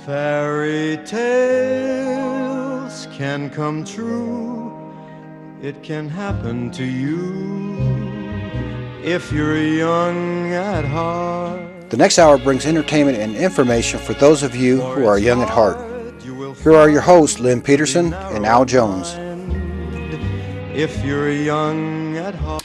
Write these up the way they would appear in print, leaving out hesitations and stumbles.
Fairy tales can come true. It can happen to you if you're young at heart. The next hour brings entertainment and information for those of you who are young at heart. Here are your hosts, Lynn Peterson and Al Jones. If you're young at heart.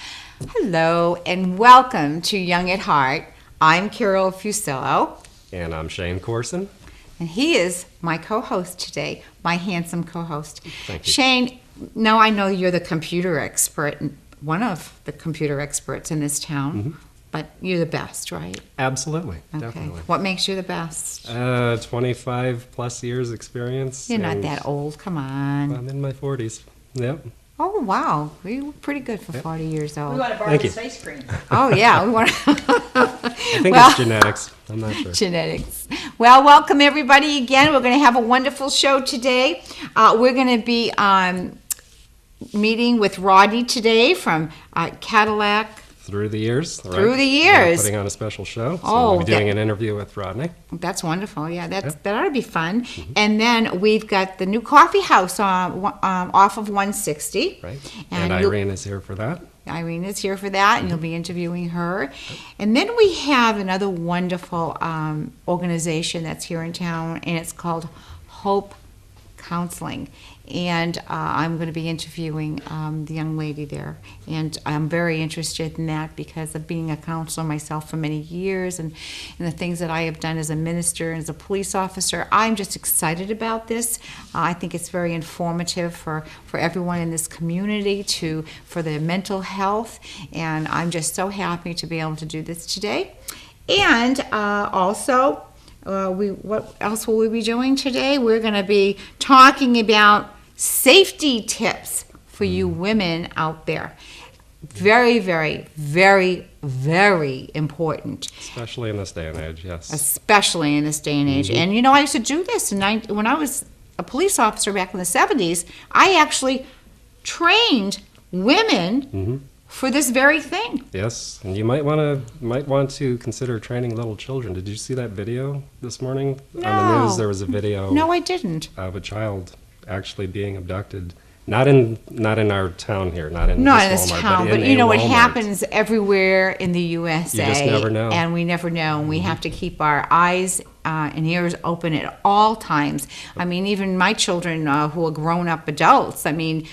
Hello and welcome to Young at Heart. I'm Carole Fucillo. And I'm Shane Corson. And he is my co-host today, my handsome co-host. Thank you. Shane, now I know you're the computer expert, one of the computer experts in this town, but you're the best, right? Absolutely, Okay. definitely. What makes you the best? 25 plus years experience. You're not and that old, come on. I'm in my 40s. Yep. Oh, wow. You were pretty good for 40 years old. We want to borrow Thank this you. ice cream. Oh, yeah. We want I think it's genetics. I'm not sure. Genetics. Well, welcome everybody again. We're going to have a wonderful show today. We're going to be meeting with Rodney today from Cadillac. Through the years. Right? Through the years. We're putting on a special show. So Oh, we'll be doing an interview with Rodney. That's wonderful. Yeah, that ought to be fun. And then we've got the new coffee house off of 160. Right. And Irene is here for that. Irene is here for that, and you'll be interviewing her. And then we have another wonderful organization that's here in town, and it's called Hope Counseling. And I'm going to be interviewing the young lady there. And I'm very interested in that because of being a counselor myself for many years and the things that I have done as a minister and as a police officer. I'm just excited about this. I think it's very informative for everyone in this community for their mental health. And I'm just so happy to be able to do this today. And also, what else will we be doing today? We're going to be talking about safety tips for you women out there. Very, very, very, very important. Especially in this day and age, yes. Especially in this day and age. And you know, I used to do this when I was a police officer back in the 70s. I actually trained women for this very thing. Yes, and you might want to consider training little children. Did you see that video this morning? No. On the news, there was a video No, I didn't. of a child actually being abducted. Not in our town here, not in Not in this this Walmart, town, but but you know, it Walmart. happens everywhere in the USA. You just never know. And we never know, and we have to keep our eyes and ears open at all times. I mean, even my children who are grown-up adults, I mean,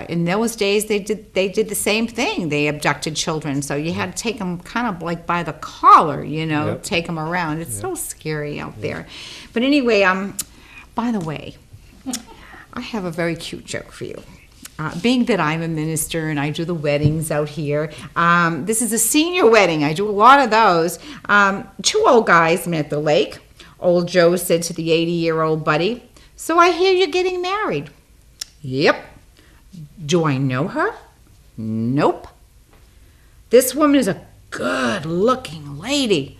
in those days, they did the same thing. They abducted children, so you had to take them kind of like by the collar, you know, Yep. take them around. It's so scary out there. But anyway, by the way, I have a very cute joke for you. Being that I'm a minister and I do the weddings out here, this is a senior wedding. I do a lot of those. Two old guys met at the lake. Old Joe said to the 80-year-old buddy, "So I hear you're getting married." "Yep." "Do I know her?" "Nope." "This woman is a good-looking lady."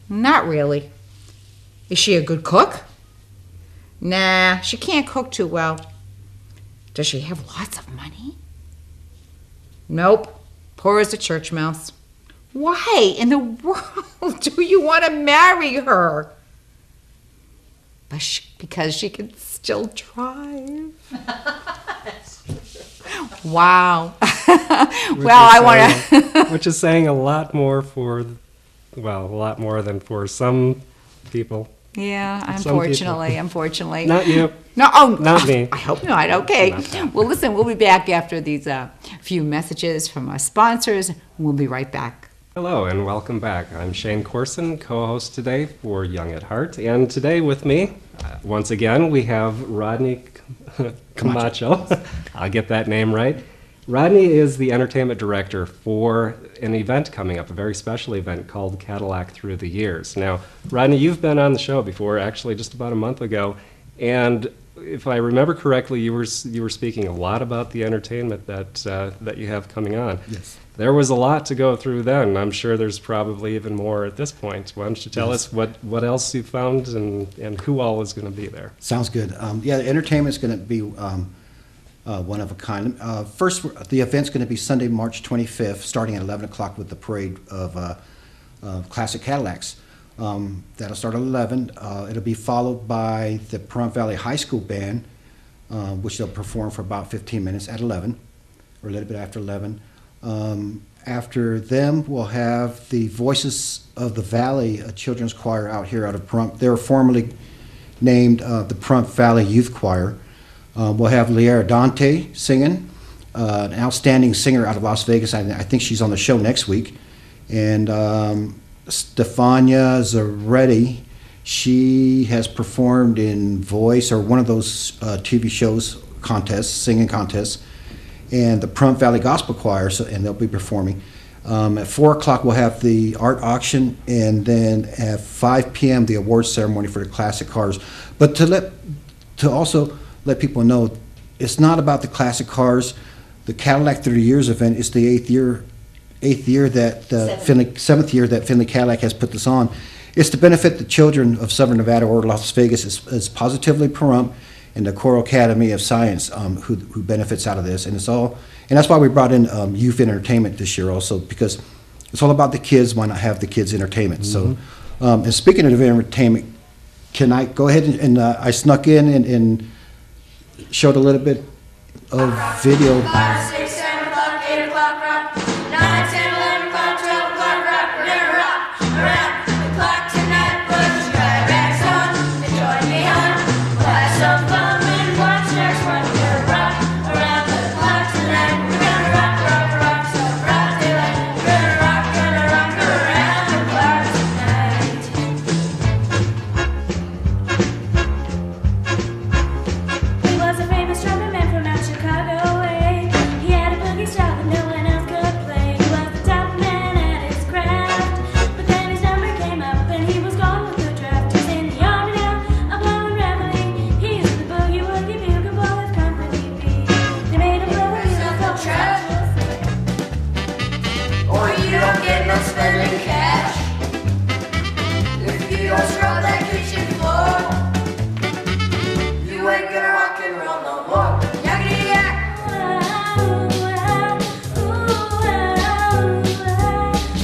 "Not really." "Is she a good cook?" "Nah, she can't cook too well." "Does she have lots of money?" "Nope, poor as a church mouse." "Why in the world do you want to marry her?" Because she can still drive." Wow. Well, I want to. Which is saying a lot more than for some people. Yeah, Some unfortunately. Not you. No, oh, Not me. I hope not. Okay. Not that. Well, listen, we'll be back after these few messages from our sponsors. We'll be right back. Hello and welcome back. I'm Shane Corson, co-host today for Young at Heart. And today with me, once again, we have Rodney Camacho. I'll get that name right. Rodney is the entertainment director for an event coming up, a very special event called Cadillac Through the Years. Now, Rodney, you've been on the show before, actually just about a month ago, and if I remember correctly, you were speaking a lot about the entertainment that you have coming on. Yes. There was a lot to go through then. I'm sure there's probably even more at this point. Why don't you tell us what else you found and who all is going to be there? Sounds good. Yeah, the entertainment's going to be one of a kind. First, the event's going to be Sunday, March 25th, starting at 11 o'clock with the parade of classic Cadillacs. That'll start at 11. It'll be followed by the Pahrump Valley High School Band, which they'll perform for about 15 minutes at 11, or a little bit after 11. After them, we'll have the Voices of the Valley, a children's choir out here out of Pahrump. They were formerly named the Pahrump Valley Youth Choir. We'll have Liera Dante singing, an outstanding singer out of Las Vegas. I think she's on the show next week. And Stefania Zaretti, she has performed in Voice or one of those TV shows, contests, singing contests, and the Pahrump Valley Gospel Choir, and they'll be performing. At 4 o'clock, we'll have the art auction, and then at 5 p.m., the awards ceremony for the classic cars. But to also let people know, it's not about the classic cars. The Cadillac 30 Years event is the seventh year that Finley Cadillac has put this on. It's to benefit the children of Southern Nevada or Las Vegas. It's Positively Pahrump and the Carole Academy of Science who benefits out of this, and that's why we brought in youth entertainment this year also, because it's all about the kids. Why not have the kids entertainment? Mm-hmm. So, and speaking of entertainment, can I go ahead and I snuck in and showed a little bit of video. 5, 6, 7 o'clock, 8 o'clock, rock. 9, 10, 11 o'clock, 12 o'clock, rock. We're gonna rock around the clock tonight. Put your dry rags on and join me on. We'll have some fun and watch next one. We're gonna rock around the clock tonight. We're gonna rock, rock, rock, so rock daylight. We're gonna rock around the clock tonight. He was a famous trumpet man from out Chicago way. He had a boogie style that no one else could play. He was the top man at his craft, but then his number came up and he was gone with the draft. He's in the army now, a blowing reveille. He used the boogie woogie bugle ball with company B. They made a blow with the trash, or you don't get no spending cash. If you don't scrub that kitchen floor, you ain't gonna rock and roll no more. Yakety yak.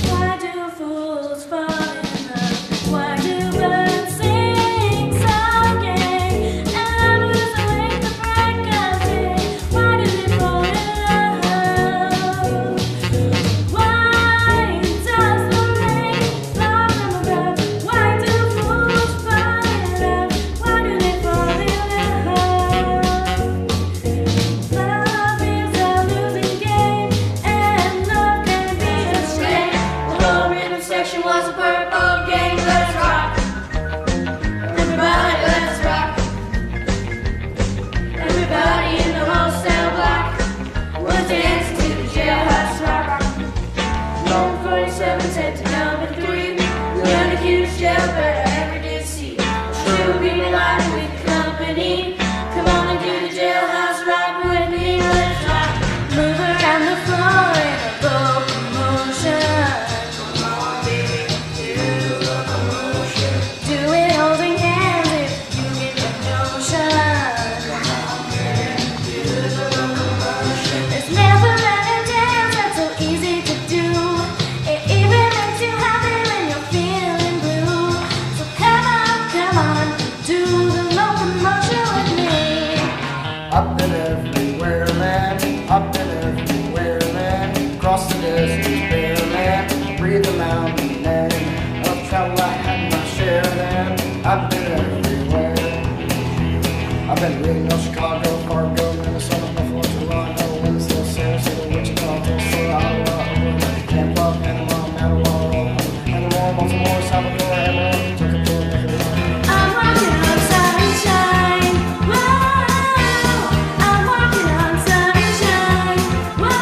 Why do fools fall in love? Why do birds sing so gay? And lose awake the break of day. Why do they fall in love? Why does the rain fall from above? Why do fools fall in love? Why do they fall in love? Love is a losing game, and love can be a strain. The whole rhythm section was a purple game. Let's rock, everybody, let's rock. Everybody in the wholesale block was dancing to the jailhouse rock. Number 47 said to number 3, the unaccused jailbird I ever did see. True people alive with company. Come on and do the jailhouse rock with me. Let's rock. Move around the floor in a locomotion. Come on, baby, do the locomotion. Do it holding hands if you get the notion. Come on, baby, do the locomotion. There's never been a dance that's so easy to do. It even makes you happy when you're feeling blue. So come on, do the locomotion with me. I've been everywhere, man. I've been everywhere, man. Across the desert, bare land. Breathe the mountain air. Of travel I had my share, man. I've been everywhere. I've been Reno, Chicago, Fargo, Minnesota, Buffalo, Toronto, Winslow, Sarasota, Wichita, Tulsa, Ottawa, Oklahoma, Tampa, Panama, Mattawa, Panama, Baltimore, Salvador, Amarillo, Tokyo, I'm walking on sunshine. Whoa, I'm walking on sunshine. Whoa,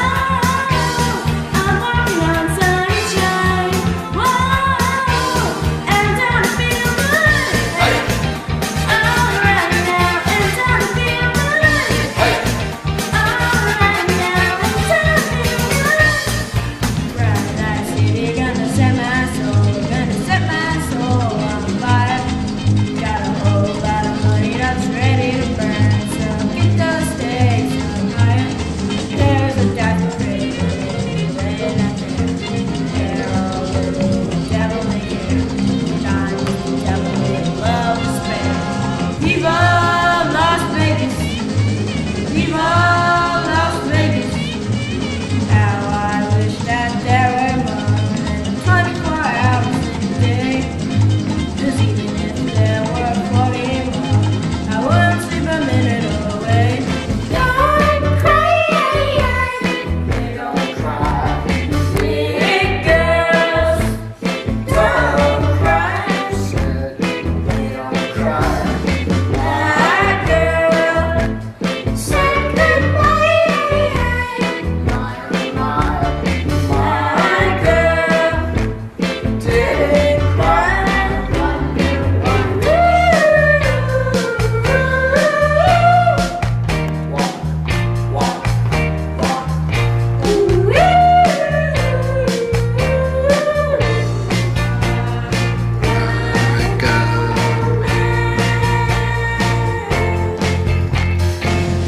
I'm walking on sunshine. Whoa, and I feel good.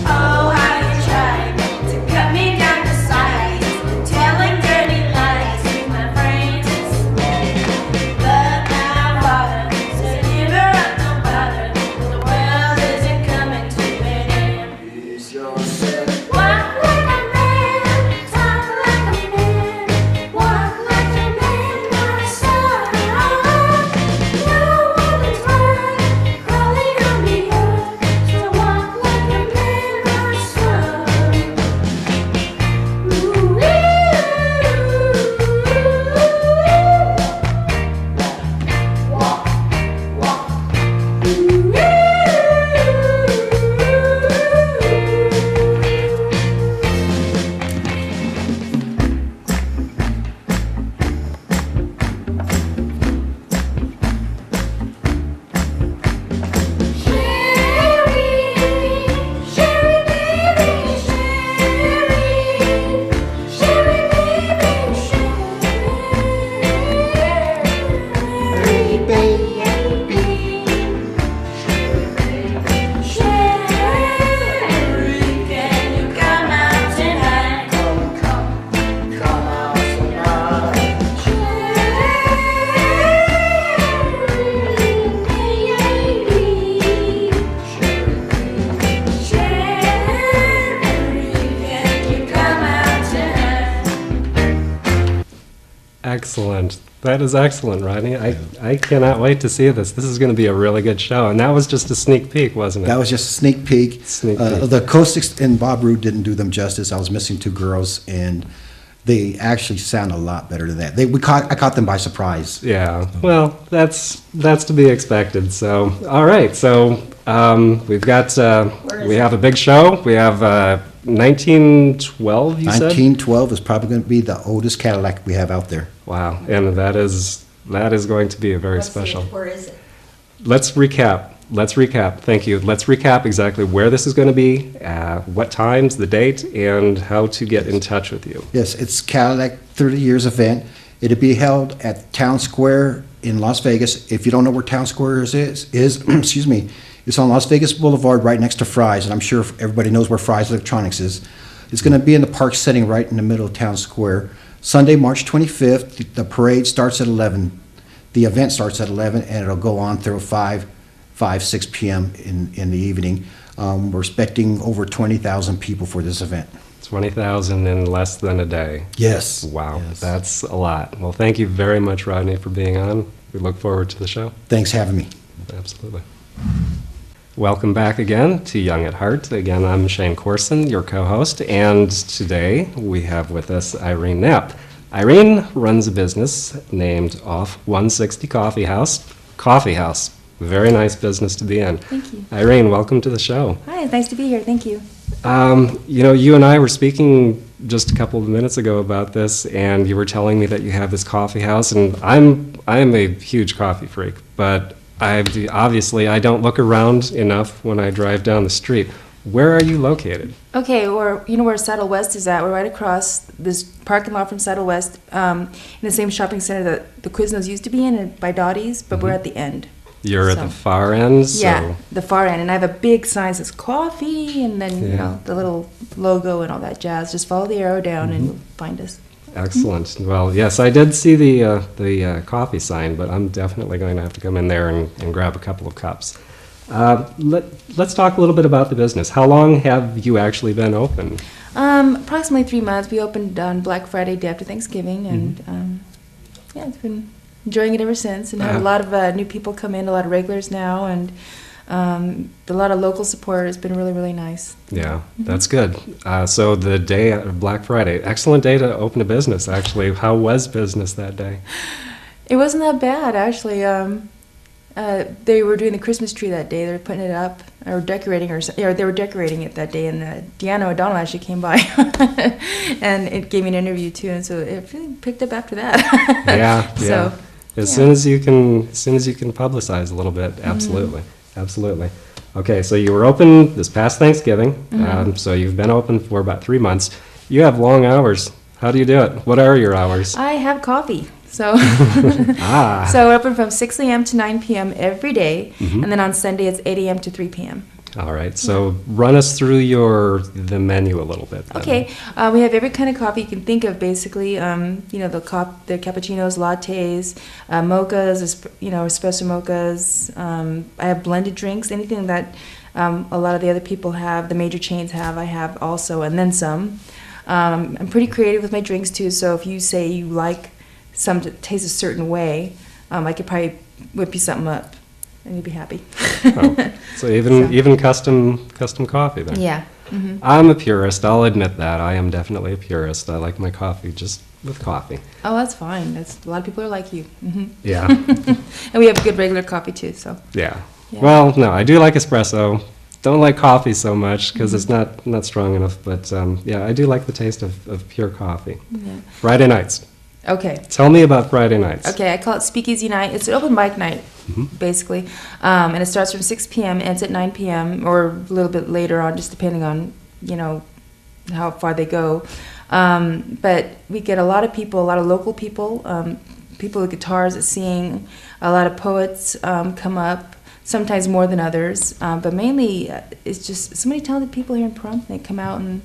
Oh, how you tried to cut me down to size, telling dirty lies to my friends. But my father said, never up, no bother. The world isn't coming to an end. Ease yourself. Walk like a man, talk like a man, walk like a man, my son. No woman's right, crawling on the earth, so walk like a man, my son. Walk, walk. Come out tonight. Excellent. That is excellent, Rodney. I cannot wait to see this. This is going to be a really good show. And that was just a sneak peek, wasn't it? That was just a sneak peek. Sneak peek. The acoustics and Bob Roode didn't do them justice. I was missing two girls, and they actually sound a lot better than that. I caught them by surprise. Yeah. Well, that's to be expected. So, all right. So we've got we have a big show. We have 1912. You said 1912 is probably going to be the oldest Cadillac we have out there. Wow, and that is going to be a very special. Where is it? Let's recap. Thank you. Let's recap exactly where this is going to be, what times, the date, and how to get in touch with you. Yes, it's Cadillac 30 Years event. It'll be held at Town Square in Las Vegas. If you don't know where Town Square is excuse me, it's on Las Vegas Boulevard right next to Fry's, and I'm sure everybody knows where Fry's Electronics is. It's going to be in the park setting right in the middle of Town Square. Sunday, March 25th, the parade starts at 11. The event starts at 11, and it'll go on through 6 p.m. in the evening. We're expecting over 20,000 people for this event. 20,000 in less than a day. Yes. Wow, Yes. that's a lot. Well, thank you very much, Rodney, for being on. We look forward to the show. Thanks for having me. Absolutely. Welcome back again to Young at Heart. Again, I'm Shane Corson, your co-host, and today we have with us Irene Knapp. Irene runs a business named Off 160 Coffee House. Very nice business to be in. Thank you. Irene, welcome to the show. Hi, it's nice to be here. Thank you. You and I were speaking just a couple of minutes ago about this, and you were telling me that you have this coffee house, and I'm a huge coffee freak, but I don't look around enough when I drive down the street. Where are you located? Okay, you know where Saddle West is at? We're right across this parking lot from Saddle West, in the same shopping center that the Quiznos used to be in by Dottie's, but we're at the end. You're at So- the far end, so Yeah, the far end, and I have a big sign that says coffee, and then Yeah. the little logo and all that jazz. Just follow the arrow down and you'll find us. excellent. Well, yes, I did see the coffee sign, but I'm definitely going to have to come in there and grab a couple of cups. Let's talk a little bit about the business. How long have you actually been open? Approximately 3 months. We opened on Black Friday, day after Thanksgiving, and yeah, it's been enjoying it ever since. And had a lot of new people come in, a lot of regulars now, and a lot of local support. It's been really, really nice. Yeah, that's good. So the day of Black Friday, excellent day to open a business, actually. How was business that day? It wasn't that bad, actually. They were doing the Christmas tree that day. They were putting it up, or decorating, they were decorating it that day. And Deanna O'Donnell actually came by, and it gave me an interview too. And so it really picked up after that. Yeah, So, yeah. As soon as you can publicize a little bit, absolutely. Okay, so you were open this past Thanksgiving. So you've been open for about 3 months. You have long hours. How do you do it? What are your hours? I have coffee. So, Ah. so we're open from 6 a.m. to 9 p.m. every day, Mhm. and then on Sunday it's 8 a.m. to 3 p.m. All right. So run us through the menu a little bit. then. Okay, we have every kind of coffee you can think of, basically. The cappuccinos, lattes, mochas, espresso mochas. I have blended drinks, anything that a lot of the other people have, the major chains have, I have also, and then some. I'm pretty creative with my drinks too, so if you say you like some to taste a certain way, I could probably whip you something up, and you'd be happy. Oh, so even custom coffee then. Yeah. Hmm. I'm a purist. I'll admit that. I am definitely a purist. I like my coffee just with coffee. Oh, that's fine. A lot of people are like you. Hmm. Yeah. And we have good regular coffee too, so. Yeah. Yeah. Well, no, I do like espresso. Don't like coffee so much because it's not strong enough. But yeah, I do like the taste of pure coffee. Yeah. Friday nights. Okay. Tell me about Friday nights. Okay, I call it Speakeasy Night. It's an open mic night, basically. And it starts from 6 p.m., ends at 9 p.m., or a little bit later on, just depending on, how far they go. But we get a lot of people, a lot of local people, people with guitars that sing, a lot of poets come up, sometimes more than others. But mainly, it's just so many talented people here in Pahrump. They come out and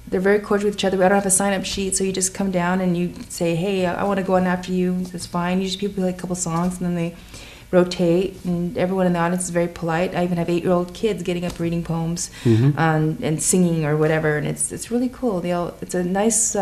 they're very cordial with each other. I don't have a sign-up sheet, so you just come down and you say, hey, I want to go on after you. That's fine. Usually people play a couple songs, and then they rotate, and everyone in the audience is very polite. I even have 8-year-old kids getting up reading poems and singing or whatever, and it's really cool. It's a nice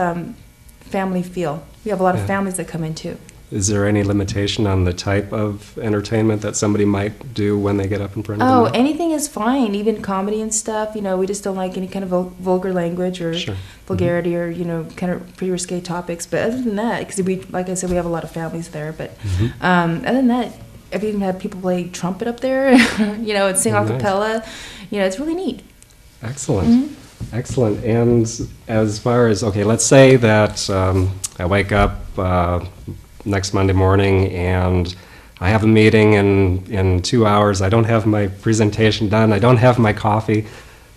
family feel. We have a lot of families that come in, too. Is there any limitation on the type of entertainment that somebody might do when they get up in front of Oh, them? anything is fine, even comedy and stuff. We just don't like any kind of vulgar language or Sure. vulgarity or, kind of pretty risque topics. But other than that, because like I said, we have a lot of families there. But other than that, I've even had people play trumpet up there, and sing a Nice. cappella. It's really neat. Excellent. Excellent. And as far as, okay, let's say that I wake up next Monday morning and I have a meeting in 2 hours. I don't have my presentation done. I don't have my coffee.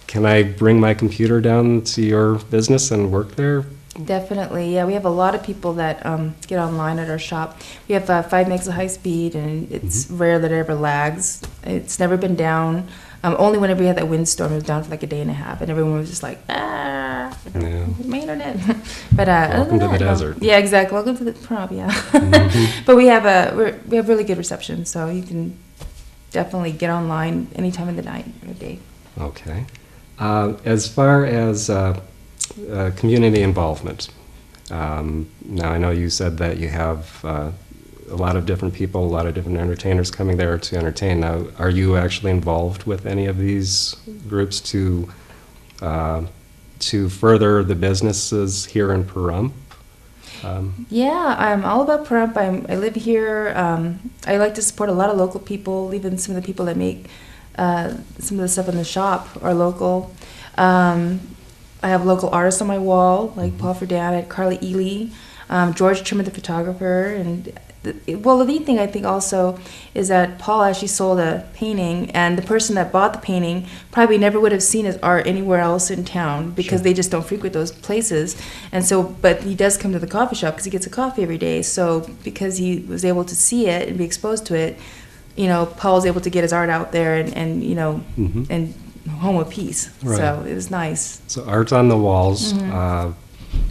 Can I bring my computer down to your business and work there? Definitely, yeah. We have a lot of people that get online at our shop. We have 5 megs of high speed, and it's rare that it ever lags. It's never been down. Only whenever we had that windstorm, it was down for like a day and a half, and everyone was just like, Yeah. my internet. But Welcome to the desert. Yeah, exactly. Welcome to the Pahrump, yeah. But we have really good reception, so you can definitely get online any time of the night or day. Okay. As far as community involvement, now I know you said that you have a lot of different people, a lot of different entertainers coming there to entertain. Now, are you actually involved with any of these groups to further the businesses here in Pahrump? Yeah, I'm all about Pahrump. I live here. I like to support a lot of local people, even some of the people that make some of the stuff in the shop are local. I have local artists on my wall, like Paul Ferdan, Carly Ely, George Trimmer, the photographer, and the neat thing I think also is that Paul actually sold a painting, and the person that bought the painting probably never would have seen his art anywhere else in town because they just don't frequent those places. And so, but he does come to the coffee shop because he gets a coffee every day. So because he was able to see it and be exposed to it, Paul was able to get his art out there and and home of peace. Right. So it was nice. So art on the walls,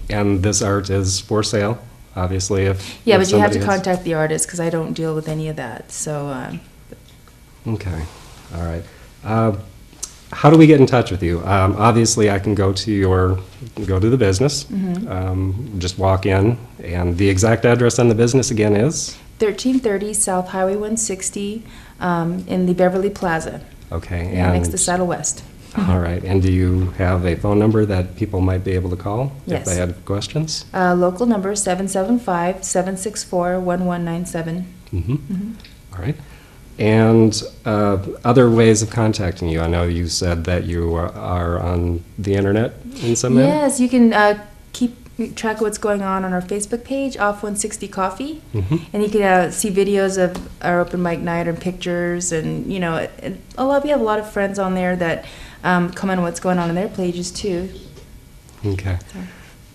and this art is for sale, obviously. If But you have somebody to has- contact the artist because I don't deal with any of that. So Okay, all right. How do we get in touch with you? Obviously, I can go to the business, just walk in, and the exact address on the business again is? 1330 South Highway 160 in the Beverly Plaza, Okay, next and, to Saddle West. all right, and do you have a phone number that people might be able to call if Yes. they had questions? Local number 775-764-1197. All right. And other ways of contacting you. I know you said that you are on the internet in some manner. Yes, you can keep track of what's going on our Facebook page, Off 160 Coffee, and you can see videos of our open mic night and pictures, and we have a lot of friends on there that comment on what's going on in their pages too. Okay.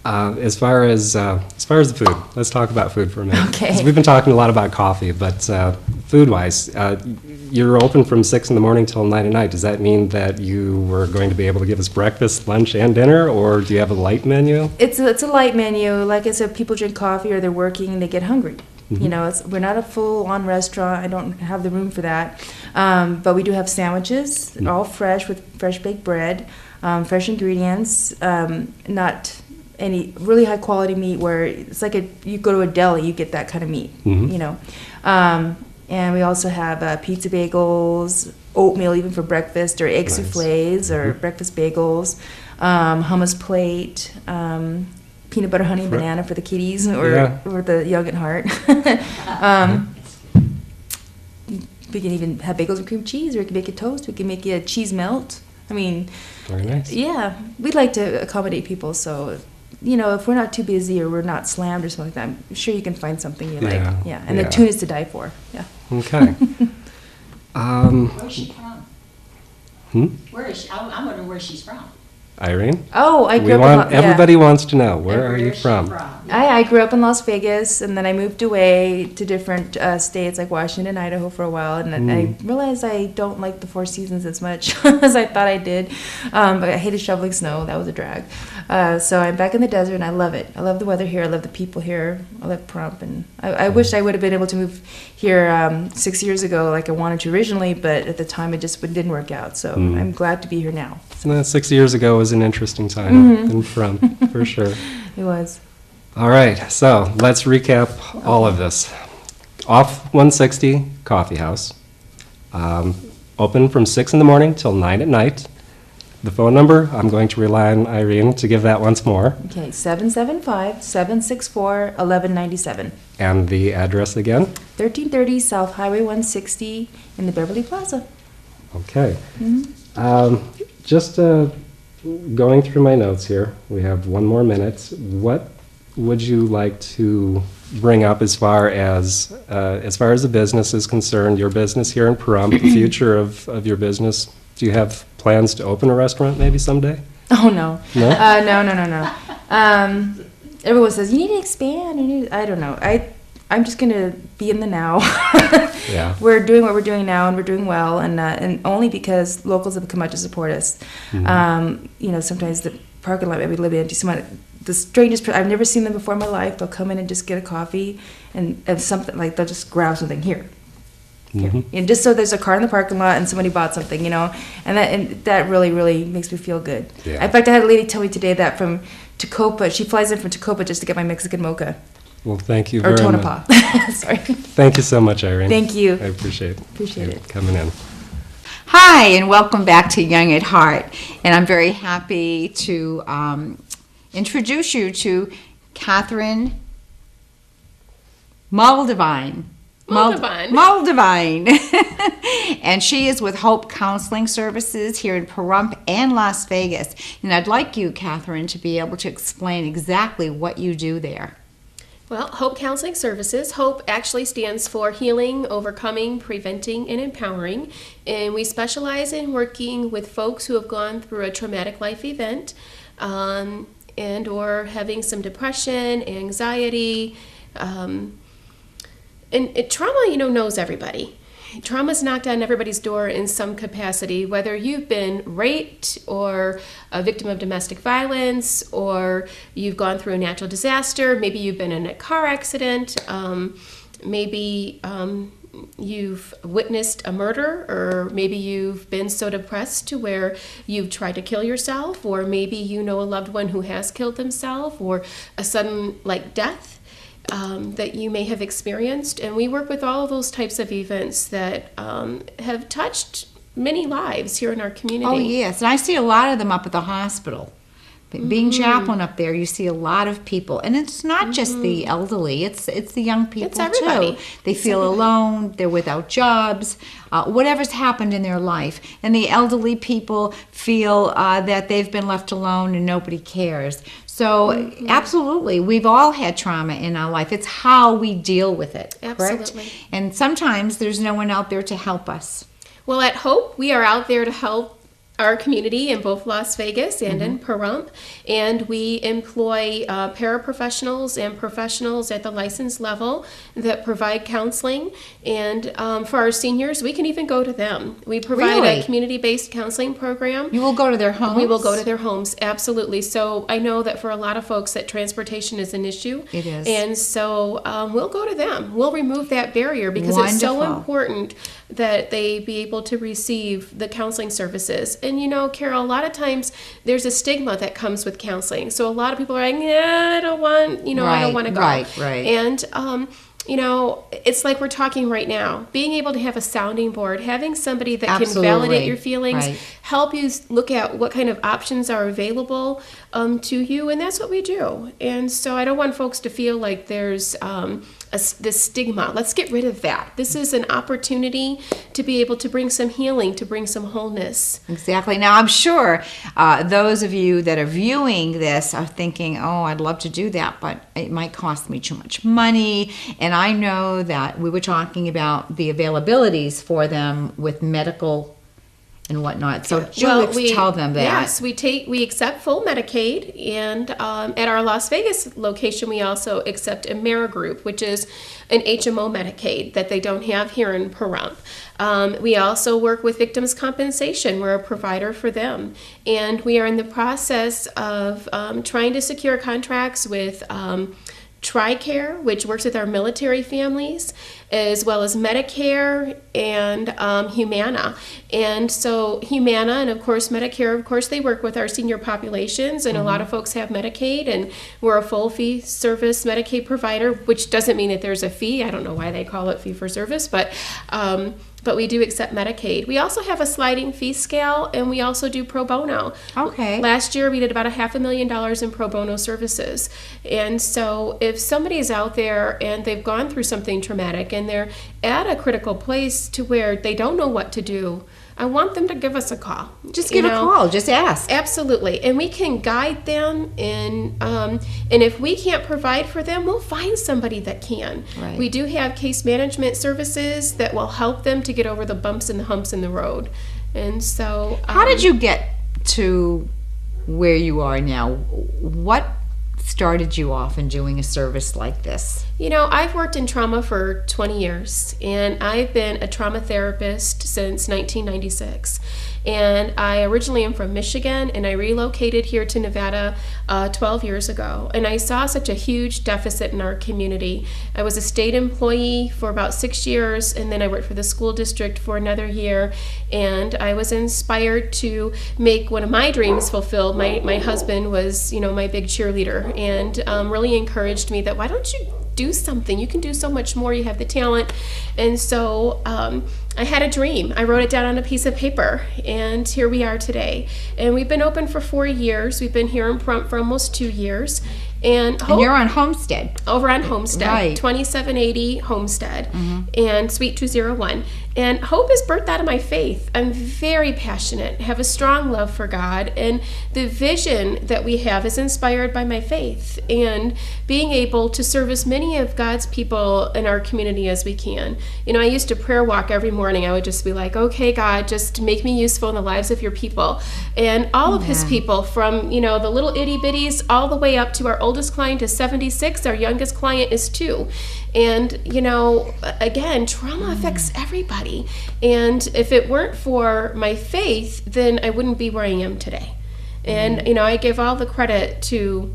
As far as the food, let's talk about food for a minute. Okay. 'Cause we've been talking a lot about coffee, but food-wise, you're open from 6 in the morning till 9 at night. Does that mean that you were going to be able to give us breakfast, lunch, and dinner, or do you have a light menu? It's a light menu. Like I said, people drink coffee or they're working and they get hungry. You know, we're not a full-on restaurant. I don't have the room for that. But we do have sandwiches, they're all fresh with fresh baked bread, fresh ingredients, not any really high-quality meat where it's like you go to a deli, you get that kind of meat, you know. And we also have pizza bagels, oatmeal even for breakfast, or egg souffles, or breakfast bagels, hummus plate, peanut butter honey banana for the kiddies or the young at heart. We can even have bagels and cream cheese, or we can make it toast. We can make it a cheese melt. I mean, Very nice. yeah, we'd like to accommodate people. So, you know, if we're not too busy or we're not slammed or something like that, I'm sure you can find something you like. Yeah, and the tuna is to die for. Yeah. Okay. Where's she from? Where is she? I'm wondering where she's from. Irene? Oh, I grew We up want, in everybody wants to know, where are you Where's she from? I grew up in Las Vegas, and then I moved away to different states like Washington and Idaho for a while, and then I realized I don't like the Four Seasons as much as I thought I did. But I hated shoveling snow. That was a drag. So I'm back in the desert, and I love it. I love the weather here. I love the people here. I love Pahrump, and I wish I would have been able to move here 6 years ago like I wanted to originally, but at the time it just didn't work out. So I'm glad to be here now. 6 years ago was an interesting time in Pahrump, for sure. It was. All right, so let's recap all of this. Off 160 Coffee House, open from 6 in the morning till 9 at night. The phone number, I'm going to rely on Irene to give that once more. Okay, 775-764-1197. And the address again? 1330 South Highway 160 in the Beverly Plaza. Okay. Just going through my notes here, we have one more minute. What would you like to bring up as far as the business is concerned, your business here in Pahrump, the future of your business? Do you have plans to open a restaurant maybe someday? Oh, no. No? No. Everyone says, you need to expand. I don't know. I'm just going to be in the now. Yeah. We're doing what we're doing now, and we're doing well, and only because locals have come out to support us. You know, sometimes the parking lot may be a little bit empty. The strangest, I've never seen them before in my life. They'll come in and just get a coffee and something, like they'll just grab something here. And just so there's a car in the parking lot and somebody bought something, you know, and that really, really makes me feel good. Yeah. In fact, I had a lady tell me today that from Tacoma, she flies in from Tacoma just to get my Mexican mocha. Well, thank you Or very much. Tonopah. Sorry. Thank you so much, Irene. Thank you. I appreciate Appreciate you it. coming in. Hi, and welcome back to Young at Heart. And I'm very happy to introduce you to Catherine Moldavine. Moldavine. And she is with Hope Counseling Services here in Pahrump and Las Vegas. And I'd like you, Catherine, to be able to explain exactly what you do there. Well, Hope Counseling Services. Hope actually stands for Healing, Overcoming, Preventing, and Empowering. And we specialize in working with folks who have gone through a traumatic life event and or having some depression, anxiety. And trauma, you know, knows everybody. Trauma's knocked on everybody's door in some capacity, whether you've been raped or a victim of domestic violence, or you've gone through a natural disaster, maybe you've been in a car accident, maybe you've witnessed a murder, or maybe you've been so depressed to where you've tried to kill yourself, or maybe you know a loved one who has killed themselves, or a sudden death. That you may have experienced, and we work with all of those types of events that have touched many lives here in our community. Oh, yes, and I see a lot of them up at the hospital. Being chaplain up there, you see a lot of people, and it's not just the elderly; it's the young people It's everybody. too. They feel alone; they're without jobs, whatever's happened in their life, and the elderly people feel that they've been left alone and nobody cares. So, absolutely, we've all had trauma in our life. It's how we deal with it. Correct? Absolutely. And sometimes there's no one out there to help us. Well, at Hope, we are out there to help our community in both Las Vegas and in Pahrump, and we employ paraprofessionals and professionals at the license level that provide counseling. And for our seniors, we can even go to them. We provide Really? a community-based counseling program. You will go to their homes? We will go to their homes, absolutely. So I know that for a lot of folks that transportation is an issue. It is. And so we'll go to them. We'll remove that barrier because it's so Wonderful. important that they be able to receive the counseling services. And you know, Carol, a lot of times there's a stigma that comes with counseling. So a lot of people are like, yeah, I don't want to go. Right. And you know, it's like we're talking right now. Being able to have a sounding board, having somebody that can Absolutely. validate your feelings, Right. help you look at what kind of options are available to you, and that's what we do. And so I don't want folks to feel like there's this stigma. Let's get rid of that. This is an opportunity to be able to bring some healing, to bring some wholeness. Exactly. Now, I'm sure those of you that are viewing this are thinking, oh, I'd love to do that, but it might cost me too much money. And I know that we were talking about the availabilities for them with medical and whatnot. So tell them that. Yes, we accept full Medicaid, and at our Las Vegas location, we also accept AmeriGroup, which is an HMO Medicaid that they don't have here in Pahrump. We also work with Victims Compensation. We're a provider for them, and we are in the process of trying to secure contracts with TRICARE, which works with our military families, as well as Medicare and Humana. And so Humana and, of course, Medicare, of course, they work with our senior populations, and a lot of folks have Medicaid, and we're a full fee-service Medicaid provider, which doesn't mean that there's a fee. I don't know why they call it fee-for-service, but we do accept Medicaid. We also have a sliding fee scale, and we also do pro bono. Okay. Last year, we did about $500,000 in pro bono services. And so if somebody's out there and they've gone through something traumatic and they're at a critical place to where they don't know what to do, I want them to give us a call. Just give a call. Just ask. Absolutely. And we can guide them, and if we can't provide for them, we'll find somebody that can. Right. We do have case management services that will help them to get over the bumps and the humps in the road. And so... How did you get to where you are now? What started you off in doing a service like this? You know, I've worked in trauma for 20 years, and I've been a trauma therapist since 1996. And I originally am from Michigan, and I relocated here to Nevada 12 years ago. And I saw such a huge deficit in our community. I was a state employee for about 6 years, and then I worked for the school district for another year. And I was inspired to make one of my dreams fulfilled. My husband was, you know, my big cheerleader, and really encouraged me that, why don't you do something? You can do so much more. You have the talent. And so I had a dream. I wrote it down on a piece of paper, and here we are today. And we've been open for 4 years. We've been here in Pahrump for almost 2 years. And you're on Homestead. Over on Homestead, Right. 2780 Homestead, and Suite 201. And hope is birthed out of my faith. I'm very passionate, have a strong love for God, and the vision that we have is inspired by my faith, and being able to serve as many of God's people in our community as we can. You know, I used to prayer walk every morning. I would just be like, okay, God, just make me useful in the lives of your people. And all of his people, from, you know, the little itty bitties all the way up to our oldest client is 76, our youngest client is 2. And, you know, again, trauma affects everybody. And if it weren't for my faith, then I wouldn't be where I am today. And, you know, I give all the credit to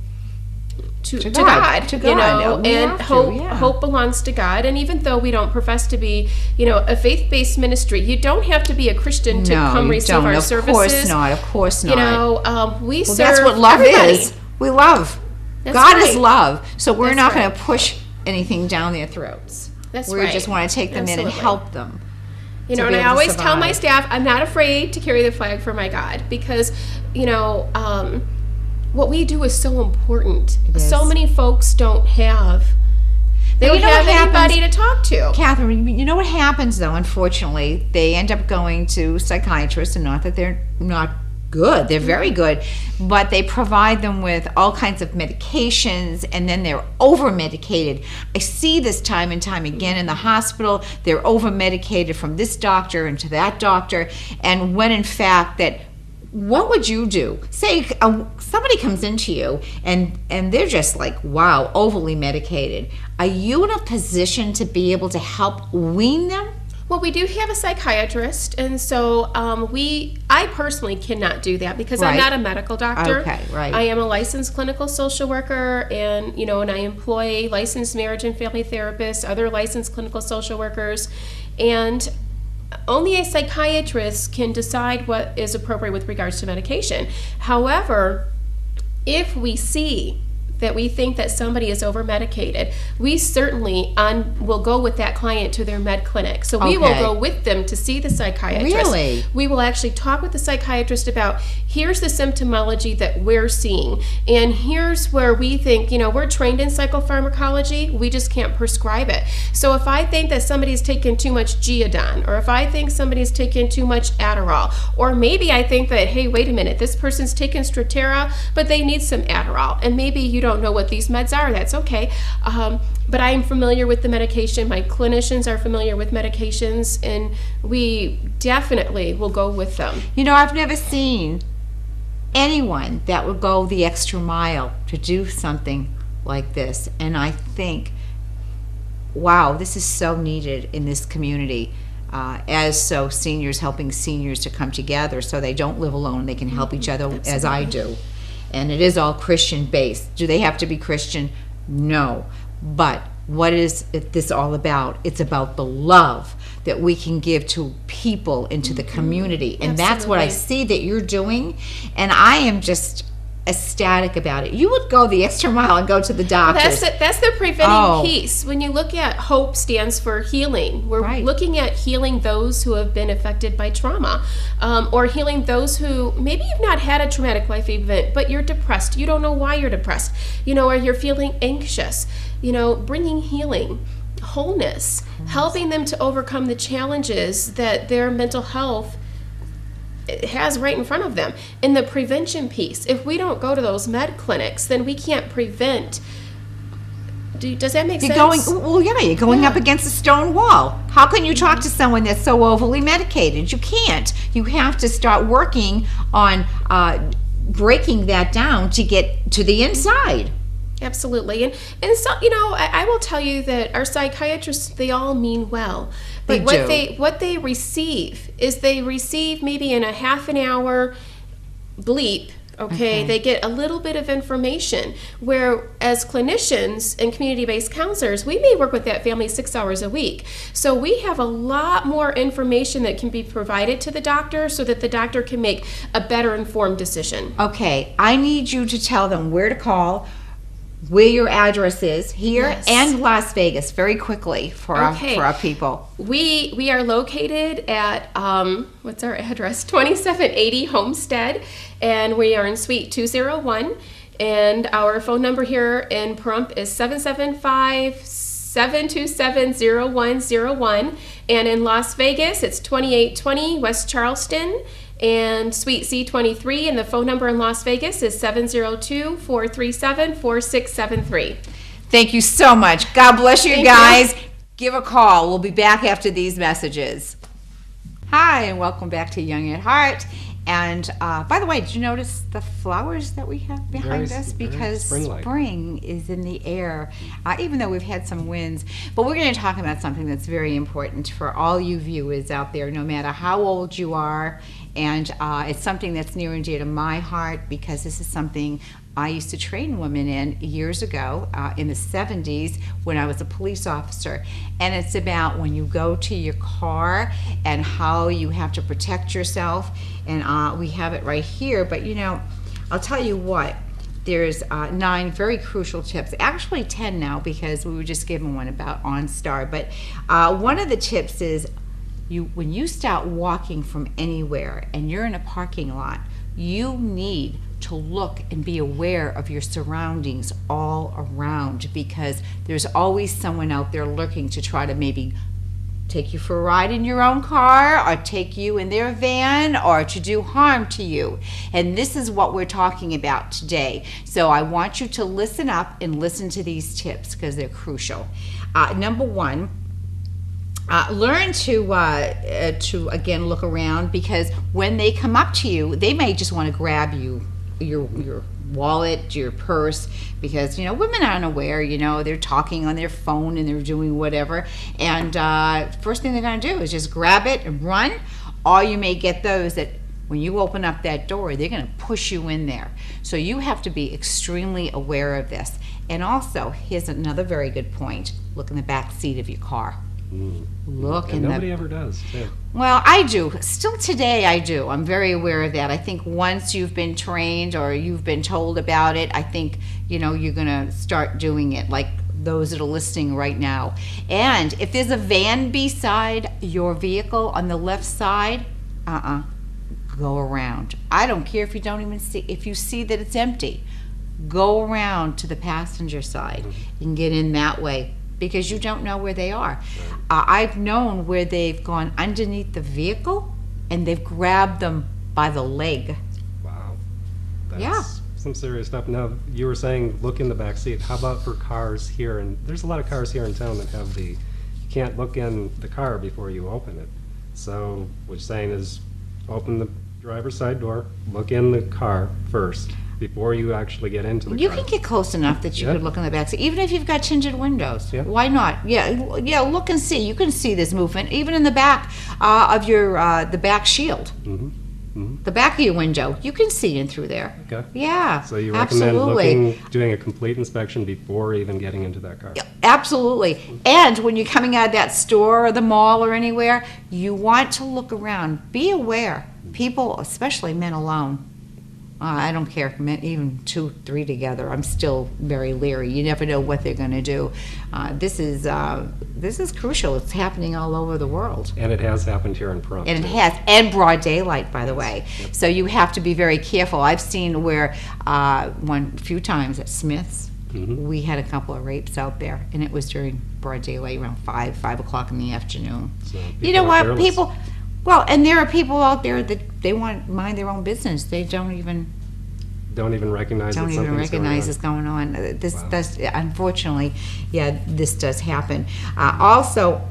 God, you know, and hope belongs to God. And even though we don't profess to be, you know, a faith-based ministry, you don't have to be a Christian to come receive our services. Of course not. You know, we serve that's what love everybody. is. We love. That's God right. is love. So we're That's not right. going to push anything down their throats. That's we right. just want to take them in and Absolutely. help them. You know, to and be I able to always tell my survive. staff, I'm not afraid to carry the flag for my God, because, you know, what we do is so important. is. So many folks don't have. They But don't you know have what anybody happens- to talk to. Catherine, you know what happens though, unfortunately, they end up going to psychiatrists, and not that they're not good, they're very good, but they provide them with all kinds of medications, and then they're over-medicated. I see this time and time again in the hospital. They're over-medicated from this doctor and to that doctor, and when in fact that what would you do? Say somebody comes into you and they're just like, wow, overly medicated. Are you in a position to be able to help wean them? Well, we do have a psychiatrist, and so I personally cannot do that because I'm Right. not a medical doctor. Okay, right. I am a licensed clinical social worker, and I employ licensed marriage and family therapists, other licensed clinical social workers, and only a psychiatrist can decide what is appropriate with regards to medication. However, if we see that we think that somebody is over-medicated, we certainly will go with that client to their med clinic. So we will Okay. go with them to see the psychiatrist. Really? We will actually talk with the psychiatrist about, here's the symptomology that we're seeing, and here's where we think, we're trained in psychopharmacology, we just can't prescribe it. So if I think that somebody's taken too much Geodon, or if I think somebody's taken too much Adderall, or maybe I think that, hey, wait a minute, this person's taken Strattera, but they need some Adderall, and maybe you don't know what these meds are, that's okay. But I'm familiar with the medication, my clinicians are familiar with medications, and we definitely will go with them. I've never seen anyone that would go the extra mile to do something like this. And I think, wow, this is so needed in this community. Seniors, helping seniors to come together so they don't live alone, they can help each other as I do. And it is all Christian based. Do they have to be Christian? No. But what is this all about? It's about the love that we can give to people and to the community. And that's what I see that you're doing. And I am just ecstatic about it. You would go the extra mile and go to the doctors. That's the preventing piece. When you look at HOPE stands for healing. We're looking at healing those who have been affected by trauma, or healing those who maybe you've not had a traumatic life event, but you're depressed. You don't know why you're depressed, or you're feeling anxious. Bringing healing, wholeness, helping them to overcome the challenges that their mental health has right in front of them. In the prevention piece, if we don't go to those med clinics, then we can't prevent. Does that make sense? You're going up against a stone wall. How can you talk to someone that's so overly medicated? You can't. You have to start working on breaking that down to get to the inside. Absolutely. And so, I will tell you that our psychiatrists, they all mean well. But what they receive is maybe in a half an hour bleep, okay, they get a little bit of information, where as clinicians and community-based counselors, we may work with that family 6 hours a week. So we have a lot more information that can be provided to the doctor so that the doctor can make a better informed decision. Okay, I need you to tell them where to call, where your address is here and Las Vegas, very quickly for our people. We are located at what's our address? 2780 Homestead, and we are in Suite 201. And our phone number here in Pahrump is 775-727-0101. And in Las Vegas, it's 2820 West Charleston and Suite C23, and the phone number in Las Vegas is 702-437-4673. Thank you so much. God bless you guys. Give a call. We'll be back after these messages. Hi, and welcome back to Young at Heart. And by the way, did you notice the flowers that we have behind us? Because spring is in the air, even though we've had some winds. But we're going to talk about something that's very important for all you viewers out there, no matter how old you are. And it's something that's near and dear to my heart, because this is something I used to train women in years ago, in the 70s, when I was a police officer. And it's about when you go to your car and how you have to protect yourself. And we have it right here. But I'll tell you what, there's 9 very crucial tips, actually 10 now, because we were just given one about OnStar. But one of the tips is, when you start walking from anywhere and you're in a parking lot, you need to look and be aware of your surroundings all around, because there's always someone out there lurking to try to maybe take you for a ride in your own car, or take you in their van, or to do harm to you. And this is what we're talking about today. So I want you to listen up and listen to these tips, because they're crucial. Number one, Learn to again look around, because when they come up to you, they may just want to grab your wallet, your purse, because women aren't aware. They're talking on their phone and they're doing whatever, and first thing they're going to do is just grab it and run. Or you may get those that when you open up that door, they're going to push you in there. So you have to be extremely aware of this. And also, here's another very good point: look in the back seat of your car. Look, and nobody ever does, too. Well, I do. Still today, I do. I'm very aware of that. I think once you've been trained or you've been told about it, I think, you're going to start doing it, like those that are listening right now. And if there's a van beside your vehicle on the left side, go around. I don't care if you don't even see, if you see that it's empty, go around to the passenger side and get in that way, because you don't know where they are. I've known where they've gone underneath the vehicle and they've grabbed them by the leg. Wow. That's some serious stuff. Now, you were saying look in the back seat. How about for cars here? And there's a lot of cars here in town that have you can't look in the car before you open it. So what you're saying is open the driver's side door, look in the car first before you actually get into the car. You can get close enough that you could look in the back seat, even if you've got tinted windows. Yeah. Why not? Yeah, look and see. You can see this movement, even in the back of your the back shield. The back of your window, you can see in through there. Okay. Yeah. So you recommend doing a complete inspection before even getting into that car? Absolutely. And when you're coming out of that store or the mall or anywhere, you want to look around. Be aware. People, especially men alone, I don't care, men, even 2, 3 together, I'm still very leery. You never know what they're going to do. This is crucial. It's happening all over the world. And it has happened here in Pahrump. And it has, and broad daylight, by the way. Yep. So you have to be very careful. I've seen where one few times at Smith's, we had a couple of rapes out there, and it was during broad daylight, around 5 o'clock in the afternoon. So You know what, careless. people? Well, and there are people out there that they want to mind their own business. They don't even recognize it's going on. This Wow. does, unfortunately, this does happen. Also,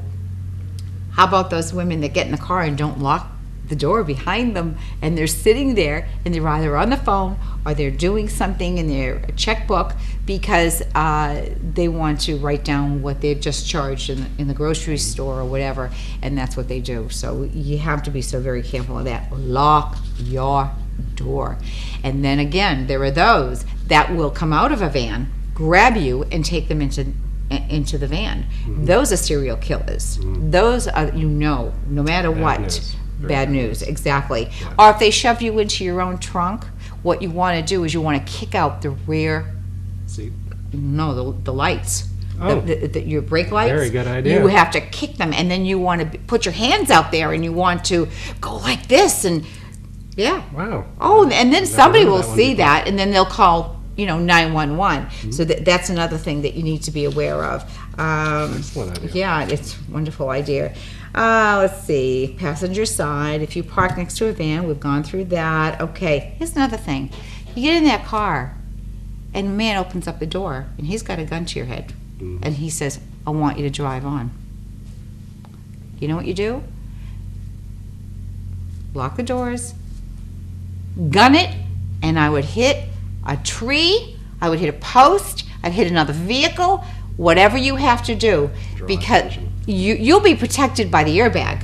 how about those women that get in the car and don't lock the door behind them, and they're sitting there and they're either on the phone or they're doing something in their checkbook because they want to write down what they've just charged in the grocery store or whatever, and that's what they do. So you have to be so very careful of that. Lock your door. And then again, there are those that will come out of a van, grab you, and take them into the van. Those are serial killers. Those are, no matter what. News. Bad news, exactly. Yeah. Or if they shove you into your own trunk, what you want to do is you want to kick out the rear seat. No, the lights. Oh. Your brake lights. Very good idea. You have to kick them, and then you want to put your hands out there, and you want to go like this, and Wow. Oh, and then somebody will that see that, and then they'll call 911. So that's another thing that you need to be aware of. Excellent idea. Yeah, it's a wonderful idea. Let's see, passenger side. If you park next to a van, we've gone through that. Okay, here's another thing. You get in that car, and a man opens up the door, and he's got a gun to your head, and he says, "I want you to drive on." You know what you do? Lock the doors, gun it, and I would hit a tree, I would hit a post, I'd hit another vehicle, whatever you have to do, because you'll be protected by the airbag.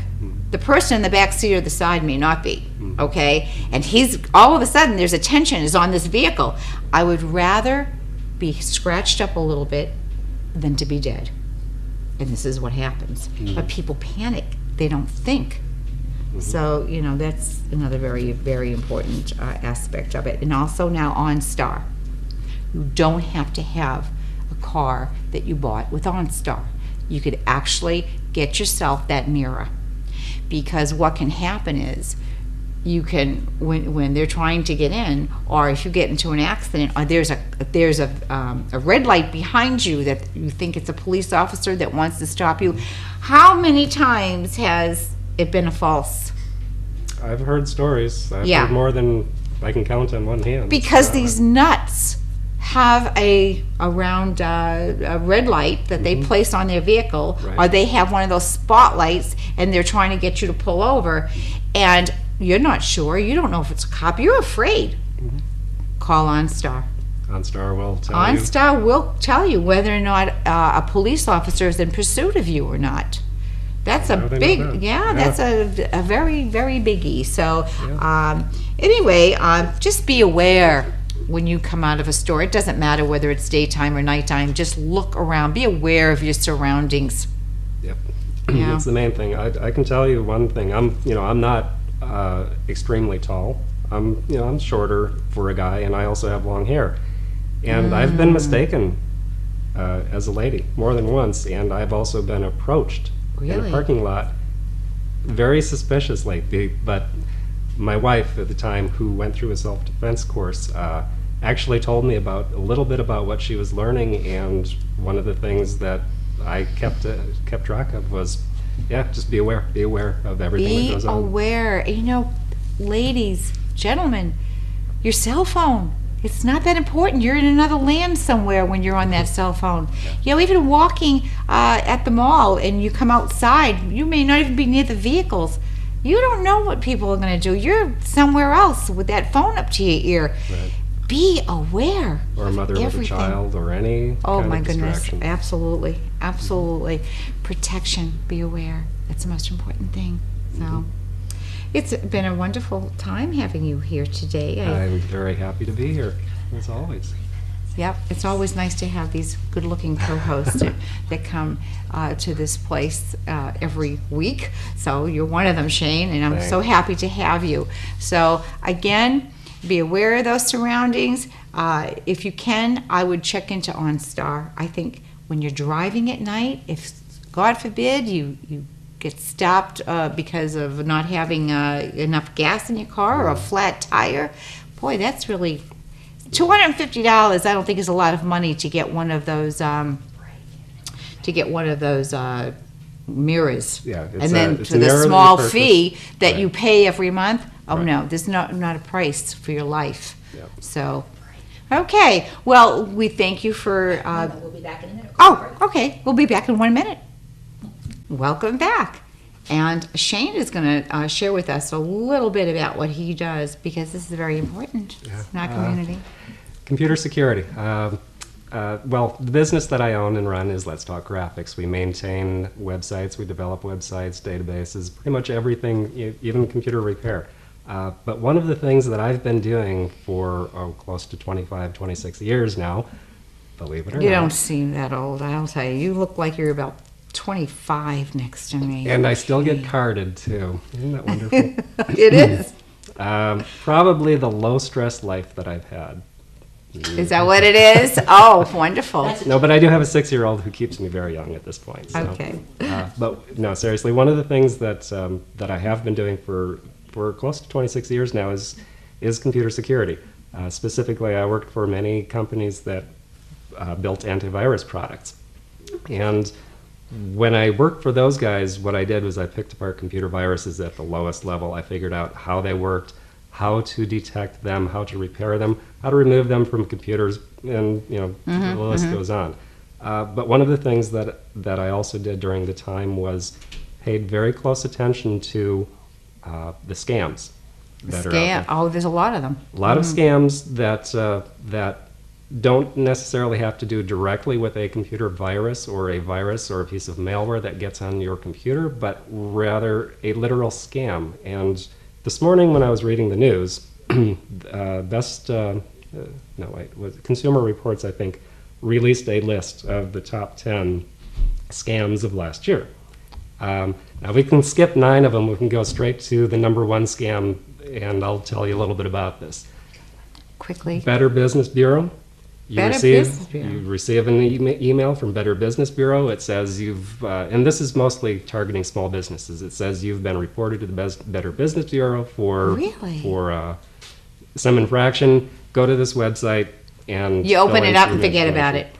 The person in the back seat or the side may not be, okay? And he's, all of a sudden, there's a tension is on this vehicle. I would rather be scratched up a little bit than to be dead. And this is what happens. But people panic. They don't think. So, that's another very, very important aspect of it. And also now OnStar. You don't have to have a car that you bought with OnStar. You could actually get yourself that mirror. Because what can happen is you can, when they're trying to get in, or if you get into an accident, or there's a red light behind you that you think it's a police officer that wants to stop you. How many times has it been a false? I've heard stories. I've heard more than I can count on one hand. Because these nuts have a red light that they place on their vehicle, Right. or they have one of those spotlights and they're trying to get you to pull over, and you're not sure, you don't know if it's a cop, you're afraid, call OnStar. OnStar will tell you. OnStar will tell you whether or not a police officer is in pursuit of you or not. That's a How do they big, know that? yeah, Yeah. that's a very, very biggie. So, anyway, just be aware when you come out of a store. It doesn't matter whether it's daytime or nighttime. Just look around. Be aware of your surroundings. Yep. Yeah. That's the main thing. I can tell you one thing. I'm not extremely tall. I'm shorter for a guy, and I also have long hair. And I've been mistaken as a lady more than once, and I've also been approached in Really? a parking lot very suspiciously. But my wife at the time, who went through a self-defense course, actually told me a little bit about what she was learning, and one of the things that I kept track of was, just be aware of everything that Be goes on. aware. You know, ladies, gentlemen, your cell phone. It's not that important. You're in another land somewhere when you're on that cell phone. You know, even walking at the mall and you come outside, you may not even be near the vehicles. You don't know what people are going to do. You're somewhere else with that phone up to your ear. Right. Be aware. Or a mother of with a everything. child, or any Oh kind my of goodness, distraction. absolutely, absolutely. Protection, be aware. That's the most important thing. So, it's been a wonderful time having you here today. I'm very happy to be here, as always. Yep, it's always nice to have these good-looking co-hosts that come to this place every week. So you're one of them, Shane, and I'm so Thanks. happy to have you. So again, be aware of those surroundings. If you can, I would check into OnStar. I think when you're driving at night, if God forbid you get stopped because of not having enough gas in your car or a flat tire, boy, that's really $250. I don't think is a lot of money to get one of those mirrors. Yeah, it's and then it's for the narrowly small purposed. fee that Right. you pay every month. Oh Right. no, there's not a price for your life. Yep. So, okay. Well, we thank you for. We'll be back in a minute. Oh, okay. We'll be back in 1 minute. Welcome back. And Shane is going to share with us a little bit about what he does, because this is very important in our community. Computer security. Well, the business that I own and run is Let's Talk Graphics. We maintain websites, we develop websites, databases, pretty much everything, even computer repair. But one of the things that I've been doing for close to 25, 26 years now, believe it or You not. don't seem that old, I'll tell you. You look like you're about 25 next to me. And I still get carded too. Isn't that wonderful? It is. Probably the low stress life that I've had. Is that what it is? Oh, wonderful. No, but I do have a 6-year-old who keeps me very young at this point. So. Okay. But no, seriously, one of the things that that I have been doing for close to 26 years now is computer security. Specifically, I worked for many companies that built antivirus products, and when I worked for those guys, what I did was I picked apart computer viruses at the lowest level. I figured out how they worked, how to detect them, how to repair them, how to remove them from computers, and the list goes on. But one of the things that I also did during the time was paid very close attention to the scams that are out there. Oh, there's a lot of them. A lot of scams that don't necessarily have to do directly with a computer virus or a piece of malware that gets on your computer, but rather a literal scam. And this morning when I was reading the news, Consumer Reports, I think, released a list of the top 10 scams of last year. Now we can skip 9 of them. We can go straight to the number 1 scam, and I'll tell you a little bit about this. Quickly. Better Business Bureau. You Business Bureau. receive an email from Better Business Bureau. It says you've, and this is mostly targeting small businesses. It says you've been reported to the Better Business Bureau for some infraction. Go to this website and You open fill it in up some and forget about information.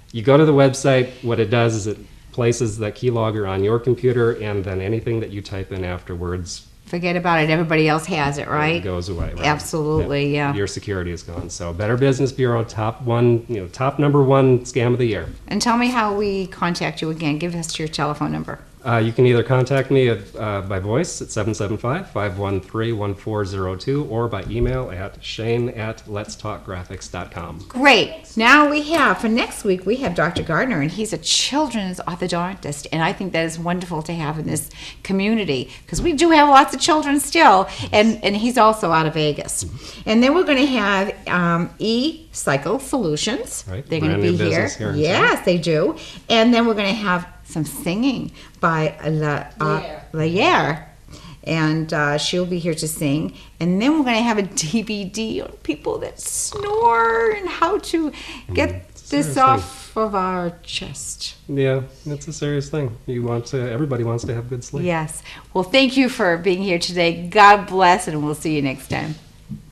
it. You go to the website. What it does is it places that keylogger on your computer, and then anything that you type in afterwards Forget about it. Everybody else has it, right? It goes away. Right? Absolutely, yeah. Your security is gone. So Better Business Bureau, top number one scam of the year. And tell me how we contact you again. Give us your telephone number. You can either contact me by voice at 775-513-1402 or by email at shane@letstalkgraphics.com. Great. Now we have, for next week, we have Dr. Gardner, and he's a children's orthodontist. And I think that is wonderful to have in this community because we do have lots of children still. And he's also out of Vegas. And then we're going to have E-Cycle Solutions. Right. They're going to Brand be new here. business here in Yes, they do. And then we're going to have some singing by Layer. And she'll be here to sing. And then we're going to have a DVD on people that snore and how to get this off of our chest. Yeah, it's a serious thing. Everybody wants to have good sleep. Yes. Well, thank you for being here today. God bless, and we'll see you next time.